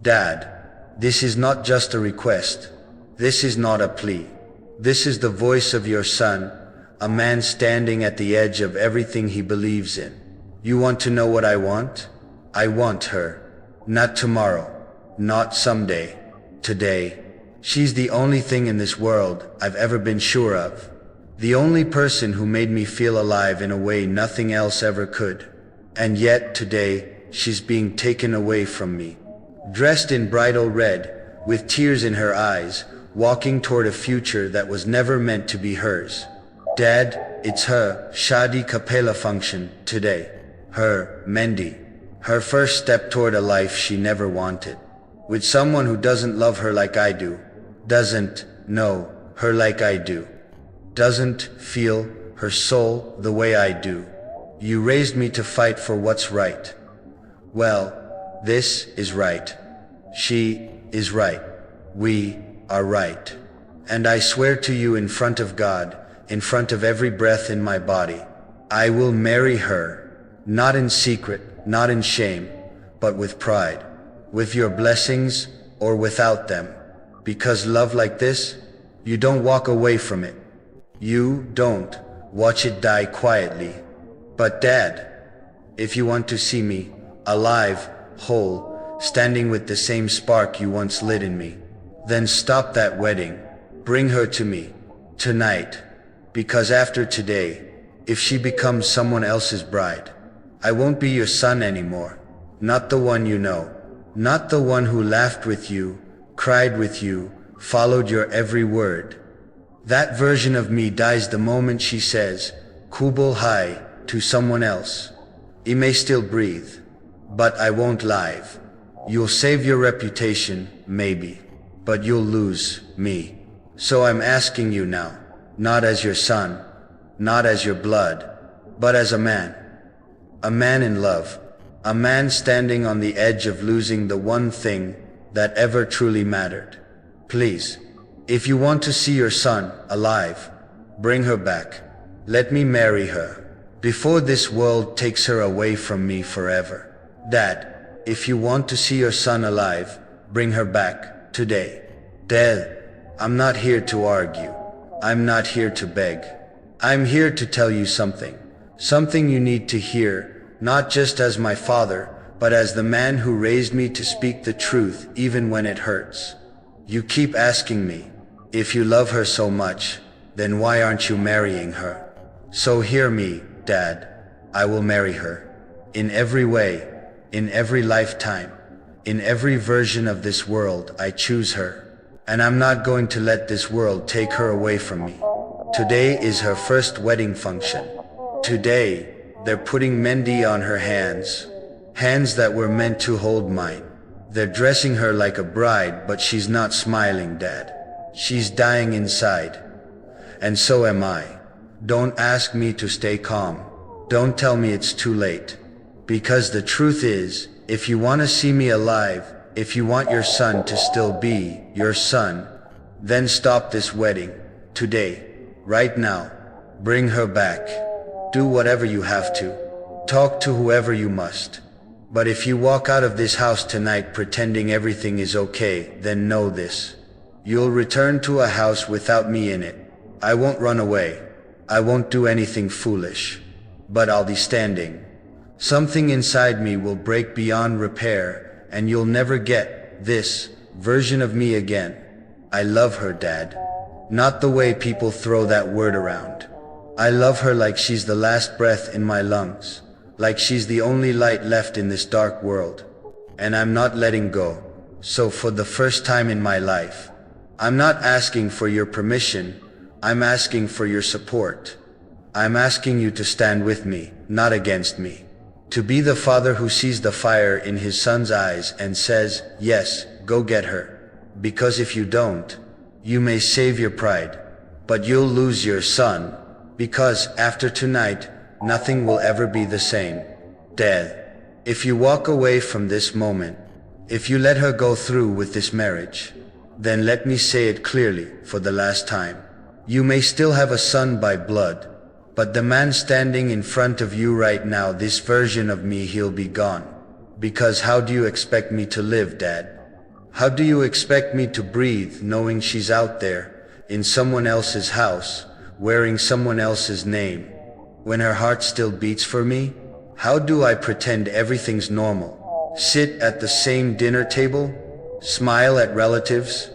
Dad, this is not just a request. This is not a plea. This is the voice of your son, a man standing at the edge of everything he believes in. You want to know what I want? I want her. Not tomorrow, not someday, today. She's the only thing in this world I've ever been sure of. The only person who made me feel alive in a way nothing else ever could. And yet today, she's being taken away from me. Dressed in bridal red, with tears in her eyes, walking toward a future that was never meant to be hers. Dad, it's her Shadi Kapela function today. Her Mendi. Her first step toward a life she never wanted. With someone who doesn't love her like I do. Doesn't know her like I do. Doesn't feel her soul the way I do. You raised me to fight for what's right. Well, this is right. She is right. We are right. And I swear to you in front of God, in front of every breath in my body, I will marry her, not in secret, not in shame, but with pride, with your blessings or without them. Because love like this, you don't walk away from it. You don't watch it die quietly. But Dad, if you want to see me, alive, whole, standing with the same spark you once lit in me, then stop that wedding. Bring her to me, tonight. Because after today, if she becomes someone else's bride, I won't be your son anymore. Not the one you know. Not the one who laughed with you, cried with you, followed your every word. That version of me dies the moment she says, Kubul Hai, to someone else. He may still breathe, but I won't lie. You'll save your reputation, maybe, but you'll lose me. So I'm asking you now, not as your son, not as your blood, but as a man. A man in love, a man standing on the edge of losing the one thing that ever truly mattered. Please, if you want to see your son alive, bring her back. Let me marry her, before this world takes her away from me forever. Dad, if you want to see your son alive, bring her back, today. Dad, I'm not here to argue. I'm not here to beg. I'm here to tell you something. Something you need to hear, not just as my father, but as the man who raised me to speak the truth even when it hurts. You keep asking me, if you love her so much, then why aren't you marrying her? So hear me, Dad. I will marry her. In every way, in every lifetime, in every version of this world, I choose her. And I'm not going to let this world take her away from me. Today is her first wedding function. Today, they're putting Mendi on her hands. Hands that were meant to hold mine. They're dressing her like a bride, but she's not smiling, Dad. She's dying inside. And so am I. Don't ask me to stay calm. Don't tell me it's too late. Because the truth is, if you want to see me alive, if you want your son to still be your son, then stop this wedding. Today. Right now. Bring her back. Do whatever you have to. Talk to whoever you must. But if you walk out of this house tonight pretending everything is okay, then know this. You'll return to a house without me in it. I won't run away. I won't do anything foolish. But I'll be standing. Something inside me will break beyond repair, and you'll never get this version of me again. I love her, Dad. Not the way people throw that word around. I love her like she's the last breath in my lungs. Like she's the only light left in this dark world. And I'm not letting go. So for the first time in my life, I'm not asking for your permission. I'm asking for your support. I'm asking you to stand with me, not against me. To be the father who sees the fire in his son's eyes and says, yes, go get her. Because if you don't, you may save your pride, but you'll lose your son. Because after tonight, nothing will ever be the same. Dad, if you walk away from this moment, if you let her go through with this marriage, then let me say it clearly for the last time. You may still have a son by blood, but the man standing in front of you right now, this version of me, he'll be gone. Because how do you expect me to live, Dad? How do you expect me to breathe knowing she's out there, in someone else's house, wearing someone else's name, when her heart still beats for me? How do I pretend everything's normal? Sit at the same dinner table? Smile at relatives?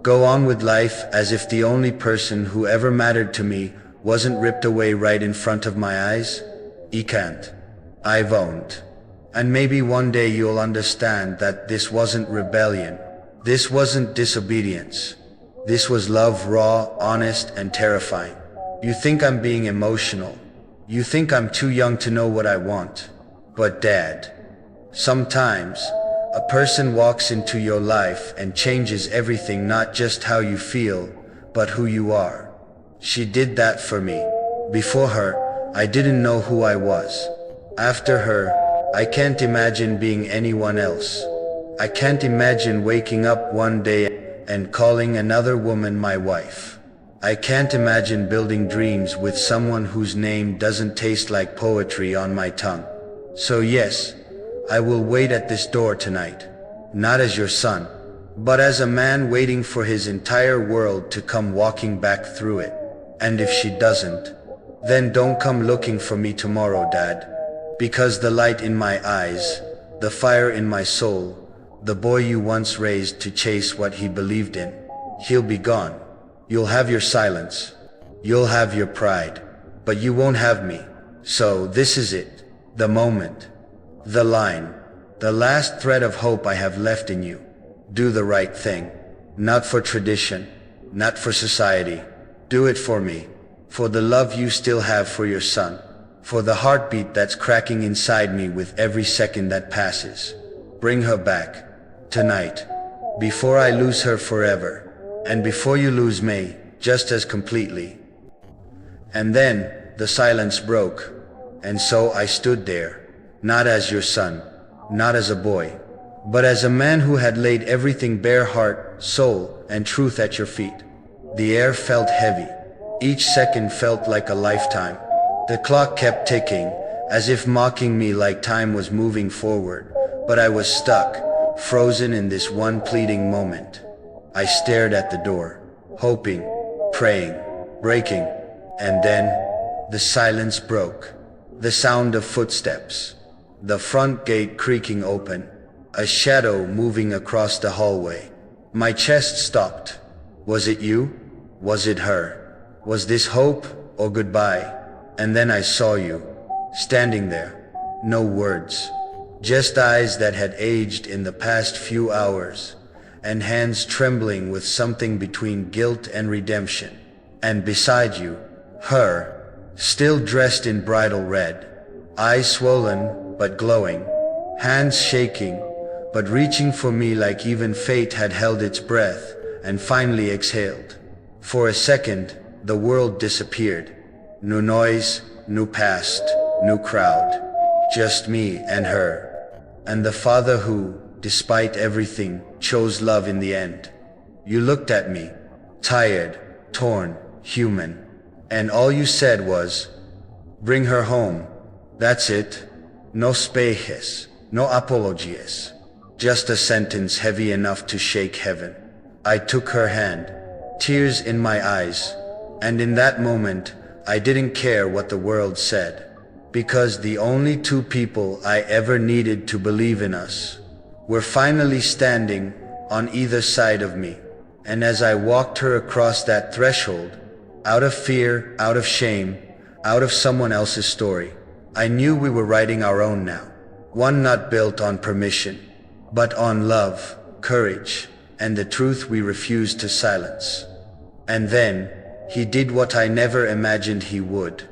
Go on with life as if the only person who ever mattered to me wasn't ripped away right in front of my eyes? I can't. I won't. And maybe one day you'll understand that this wasn't rebellion. This wasn't disobedience. This was love, raw, honest, and terrifying. You think I'm being emotional. You think I'm too young to know what I want. But Dad, sometimes a person walks into your life and changes everything, not just how you feel, but who you are. She did that for me. Before her, I didn't know who I was. After her, I can't imagine being anyone else. I can't imagine waking up one day and calling another woman my wife. I can't imagine building dreams with someone whose name doesn't taste like poetry on my tongue. So yes, I will wait at this door tonight, not as your son, but as a man waiting for his entire world to come walking back through it. And if she doesn't, then don't come looking for me tomorrow, Dad, because the light in my eyes, the fire in my soul, the boy you once raised to chase what he believed in, he'll be gone. You'll have your silence, you'll have your pride, but you won't have me. So this is it, the moment, the line, the last thread of hope I have left in you. Do the right thing, not for tradition, not for society. Do it for me, for the love you still have for your son, for the heartbeat that's cracking inside me with every second that passes. Bring her back, tonight, before I lose her forever, and before you lose me, just as completely. And then the silence broke, and so I stood there, not as your son, not as a boy, but as a man who had laid everything bare, heart, soul, and truth at your feet. The air felt heavy. Each second felt like a lifetime. The clock kept ticking, as if mocking me like time was moving forward, but I was stuck, frozen in this one pleading moment. I stared at the door, hoping, praying, breaking, and then the silence broke. The sound of footsteps, the front gate creaking open, a shadow moving across the hallway. My chest stopped. Was it you? Was it her? Was this hope or goodbye? And then I saw you, standing there. No words, just eyes that had aged in the past few hours, and hands trembling with something between guilt and redemption. And beside you, her, still dressed in bridal red, eyes swollen but glowing, hands shaking but reaching for me like even fate had held its breath and finally exhaled. For a second, the world disappeared. No noise, no past, no crowd, just me and her. And the father who, despite everything, chose love in the end. You looked at me, tired, torn, human, and all you said was, "Bring her home." That's it. No speeches, no apologies. Just a sentence heavy enough to shake heaven. I took her hand, tears in my eyes, and in that moment, I didn't care what the world said, because the only two people I ever needed to believe in us were finally standing on either side of me. And as I walked her across that threshold, out of fear, out of shame, out of someone else's story, I knew we were writing our own now. One not built on permission, but on love, courage, and the truth we refused to silence. And then, he did what I never imagined he would.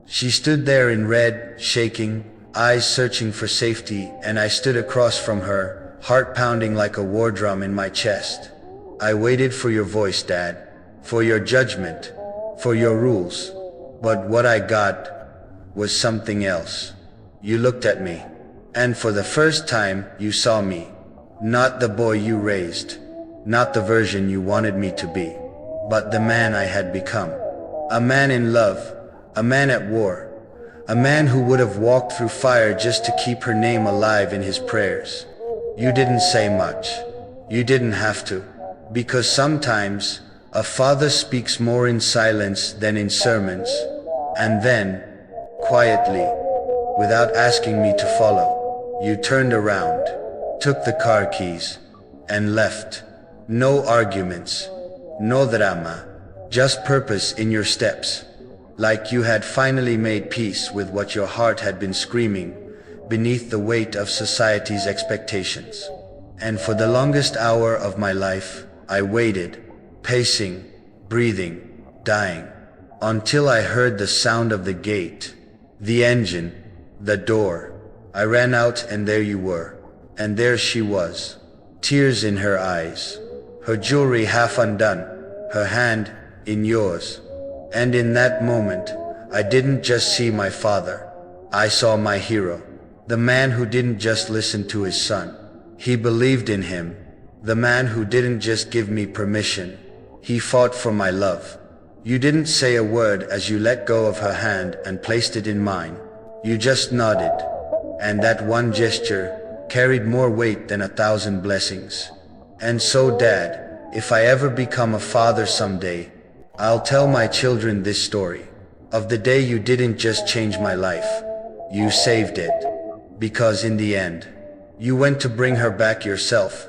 She stood there in red, shaking, eyes searching for safety, and I stood across from her, heart pounding like a war drum in my chest. I waited for your voice, Dad, for your judgment, for your rules. But what I got was something else. You looked at me, and for the first time you saw me, not the boy you raised, not the version you wanted me to be, but the man I had become. A man in love, a man at war, a man who would have walked through fire just to keep her name alive in his prayers. You didn't say much. You didn't have to. Because sometimes, a father speaks more in silence than in sermons. And then, quietly, without asking me to follow, you turned around, took the car keys, and left. No arguments, no drama, just purpose in your steps. Like you had finally made peace with what your heart had been screaming beneath the weight of society's expectations. And for the longest hour of my life, I waited, pacing, breathing, dying, until I heard the sound of the gate, the engine, the door. I ran out and there you were. And there she was, tears in her eyes, her jewelry half undone, her hand in yours. And in that moment, I didn't just see my father. I saw my hero, the man who didn't just listen to his son. He believed in him. The man who didn't just give me permission. He fought for my love. You didn't say a word as you let go of her hand and placed it in mine. You just nodded. And that one gesture carried more weight than 1,000 blessings. And so, Dad, if I ever become a father someday, I'll tell my children this story of the day you didn't just change my life, you saved it. Because in the end, you went to bring her back yourself.